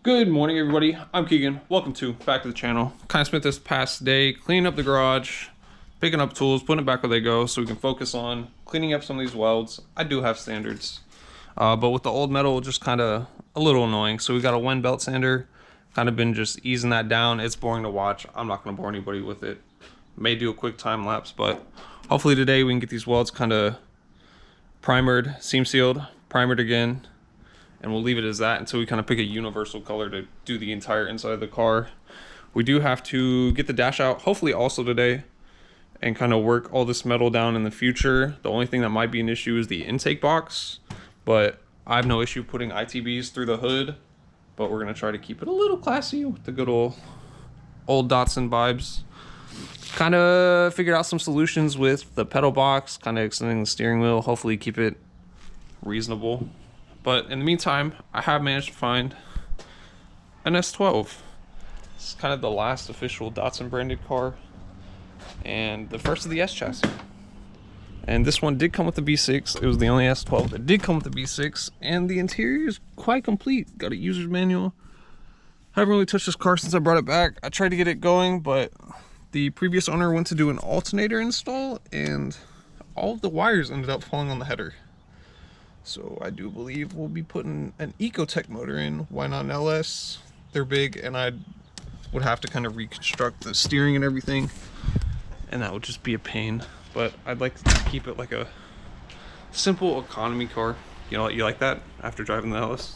Good morning, everybody. I'm Keegan. Welcome back to the channel. Kind of spent this past day cleaning up the garage, picking up tools, putting it back where they go so we can focus on cleaning up some of these welds. I do have standards, but with the old metal, just kind of a little annoying. So we got a Wen belt sander, kind of been just easing that down. It's boring to watch. I'm not going to bore anybody with it. May do a quick time lapse, but hopefully today we can get these welds kind of primered, seam sealed, primered again, and we'll leave it as that until we kind of pick a universal color to do the entire inside of the car. We do have to get the dash out, hopefully also today, and kind of work all this metal down in the future. The only thing that might be an issue is the intake box, but I have no issue putting ITBs through the hood, but we're gonna try to keep it a little classy with the good old Datsun vibes. Kind of figured out some solutions with the pedal box, kind of extending the steering wheel, hopefully keep it reasonable. But in the meantime, I have managed to find an S12. It's kind of the last official Datsun branded car and the first of the S chassis. And this one did come with the V6. It was the only S12 that did come with the V6, and the interior is quite complete. Got a user's manual. Haven't really touched this car since I brought it back. I tried to get it going, but the previous owner went to do an alternator install and all of the wires ended up falling on the header. So I do believe we'll be putting an EcoTec motor in. Why not an LS? They're big, and I would have to kind of reconstruct the steering and everything, and that would just be a pain. But I'd like to keep it like a simple economy car. You know, you like that after driving the LS?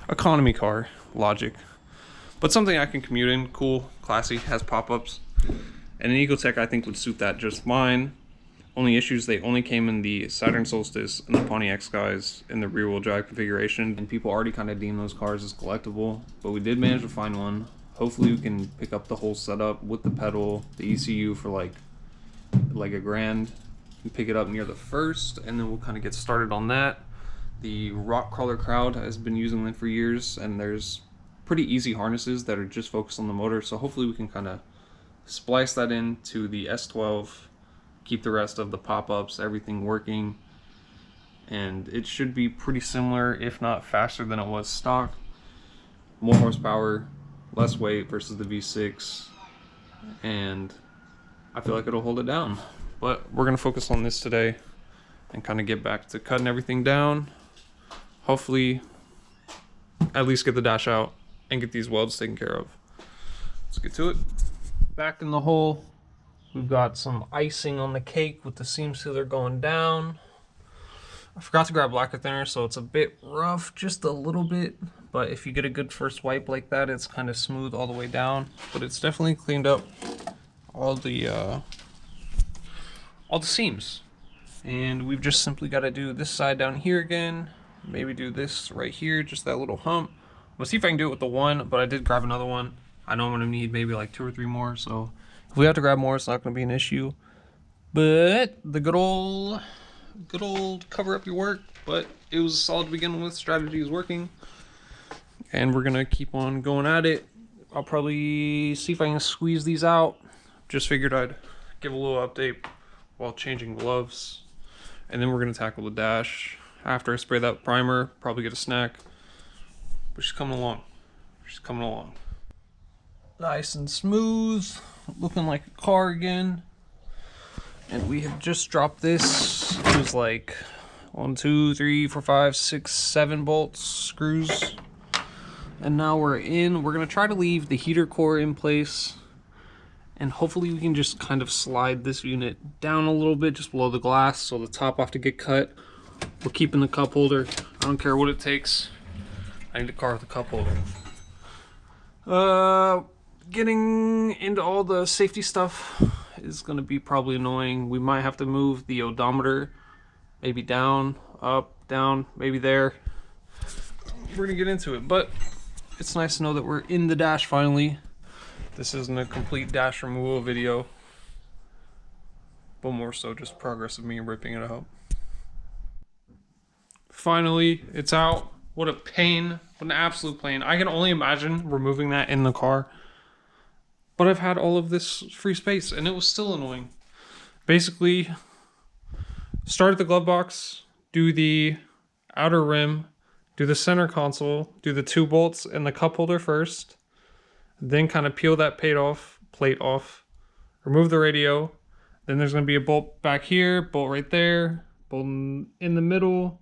Economy car logic, but something I can commute in. Cool, classy, has pop-ups, and an EcoTec I think would suit that just fine. Only issues, they only came in the Saturn Solstice and the Pontiac Skies in the rear wheel drive configuration, and people already kind of deem those cars as collectible, but we did manage to find one. Hopefully we can pick up the whole setup with the pedal, the ECU for like $1,000, and pick it up near the first, and then we'll kind of get started on that. The Rock Crawler crowd has been using them for years, and there's pretty easy harnesses that are just focused on the motor, so hopefully we can kind of splice that into the S12, keep the rest of the pop-ups, everything working, and it should be pretty similar, if not faster than it was stock. More horsepower, less weight versus the V6, and I feel like it'll hold it down. But we're gonna focus on this today and kind of get back to cutting everything down. Hopefully at least get the dash out and get these welds taken care of. Let's get to it. Back in the hole, we've got some icing on the cake with the seam sealer going down. I forgot to grab lacquer thinner, so it's a bit rough, just a little bit. But if you get a good first wipe like that, it's kind of smooth all the way down. But it's definitely cleaned up all the seams. And we've just simply got to do this side down here again. Maybe do this right here, just that little hump. We'll see if I can do it with the one, but I did grab another one. I know I'm gonna need maybe like 2 or 3 more, so if we have to grab more, it's not gonna be an issue. But the good old cover up your work, but it was solid to begin with. Strategy is working, and we're gonna keep on going at it. I'll probably see if I can squeeze these out. Just figured I'd give a little update while changing gloves, and then we're gonna tackle the dash after I spray that primer. Probably get a snack, but she's coming along. She's coming along. Nice and smooth, looking like a car again. And we have just dropped this. It was like 1, 2, 3, 4, 5, 6, 7 bolts, screws. And now we're in. We're gonna try to leave the heater core in place, and hopefully we can just kind of slide this unit down a little bit just below the glass so the top will have to get cut. We're keeping the cup holder. I don't care what it takes. I need a car with a cup holder. Getting into all the safety stuff is going to be probably annoying. We might have to move the odometer, maybe down, up, down, maybe there. We're going to get into it, but it's nice to know that we're in the dash finally. This isn't a complete dash removal video, but more so just progress of me ripping it out. Finally, it's out. What a pain. What an absolute pain. I can only imagine removing that in the car. But I've had all of this free space, and it was still annoying. Basically, start at the glove box, do the outer rim, do the center console, do the 2 bolts and the cup holder first, then kind of peel that plate off, remove the radio. Then there's going to be a bolt back here, bolt right there, bolt in the middle.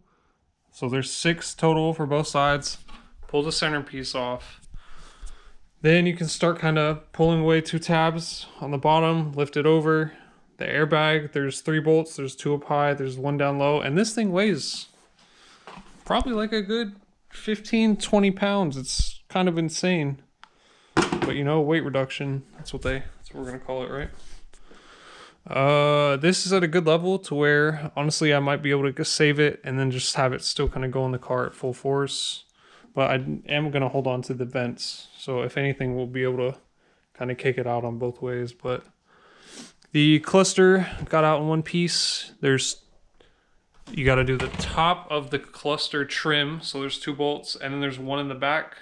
So there's 6 total for both sides. Pull the centerpiece off. Then you can start kind of pulling away 2 tabs on the bottom, lift it over. The airbag, there's 3 bolts, there's 2 up high, there's 1 down low, and this thing weighs probably like a good 15-20 pounds. It's kind of insane. But you know, weight reduction, that's what we're gonna call it, right? This is at a good level to where honestly I might be able to save it and then just have it still kind of go in the car at full force. But I am gonna hold on to the vents, so if anything we'll be able to kind of kick it out on both ways. But the cluster got out in one piece. You got to do the top of the cluster trim, so there's 2 bolts, and then there's 1 in the back,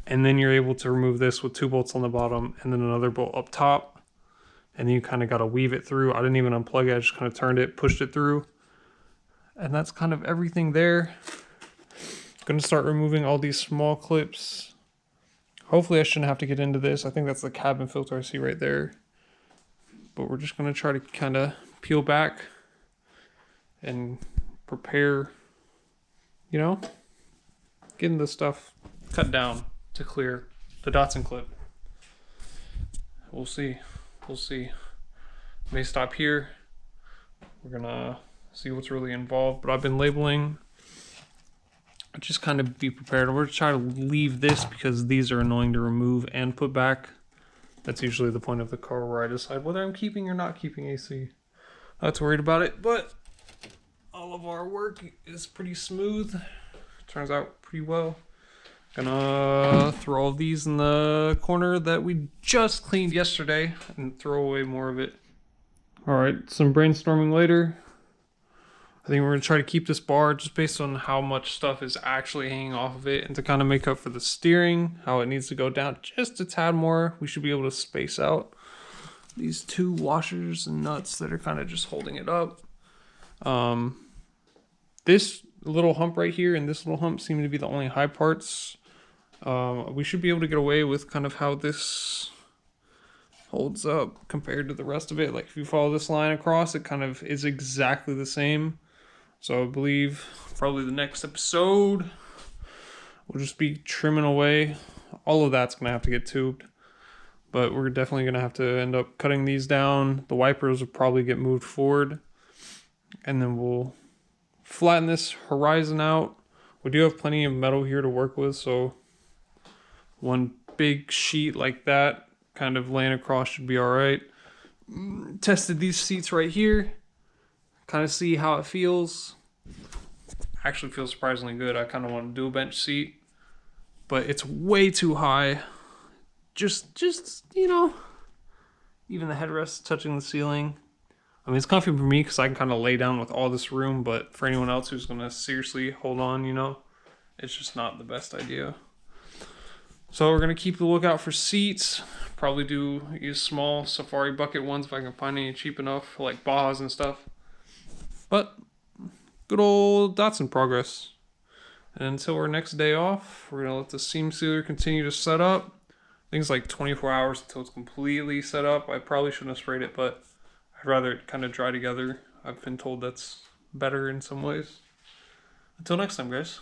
and then you're able to remove this with 2 bolts on the bottom and then another bolt up top, and then you kind of got to weave it through. I didn't even unplug it, I just kind of turned it, pushed it through, and that's kind of everything there. I'm gonna start removing all these small clips. Hopefully I shouldn't have to get into this. I think that's the cabin filter I see right there. But we're just gonna try to kind of peel back and prepare, you know, getting the stuff cut down to clear the Datsun clip. We'll see. May stop here. We're gonna see what's really involved, but I've been labeling. Just kind of be prepared. We're trying to leave this because these are annoying to remove and put back. That's usually the point of the car where I decide whether I'm keeping or not keeping AC. Not too worried about it, but all of our work is pretty smooth. Turns out pretty well. Gonna throw all these in the corner that we just cleaned yesterday and throw away more of it. All right, some brainstorming later. I think we're gonna try to keep this bar just based on how much stuff is actually hanging off of it, and to kind of make up for the steering, how it needs to go down just a tad more. We should be able to space out these 2 washers and nuts that are kind of just holding it up. This little hump right here and this little hump seem to be the only high parts. We should be able to get away with kind of how this holds up compared to the rest of it. Like if you follow this line across, it kind of is exactly the same. So I believe probably the next episode we'll just be trimming away. All of that's gonna have to get tubed, but we're definitely gonna have to end up cutting these down. The wipers will probably get moved forward, and then we'll flatten this horizon out. We do have plenty of metal here to work with, so 1 big sheet like that kind of laying across should be all right. Tested these seats right here, kind of see how it feels. Actually feels surprisingly good. I kind of want to do a bench seat, but it's way too high. Just you know, even the headrest touching the ceiling. I mean, it's comfy for me because I can kind of lay down with all this room, but for anyone else who's gonna seriously hold on, you know, it's just not the best idea. So we're gonna keep the lookout for seats. Probably use small Safari bucket ones if I can find any cheap enough, like Bajas and stuff. But good old Datsun progress. And until our next day off, we're gonna let the seam sealer continue to set up. I think it's like 24 hours until it's completely set up. I probably shouldn't have sprayed it, but I'd rather it kind of dry together. I've been told that's better in some ways. Until next time, guys.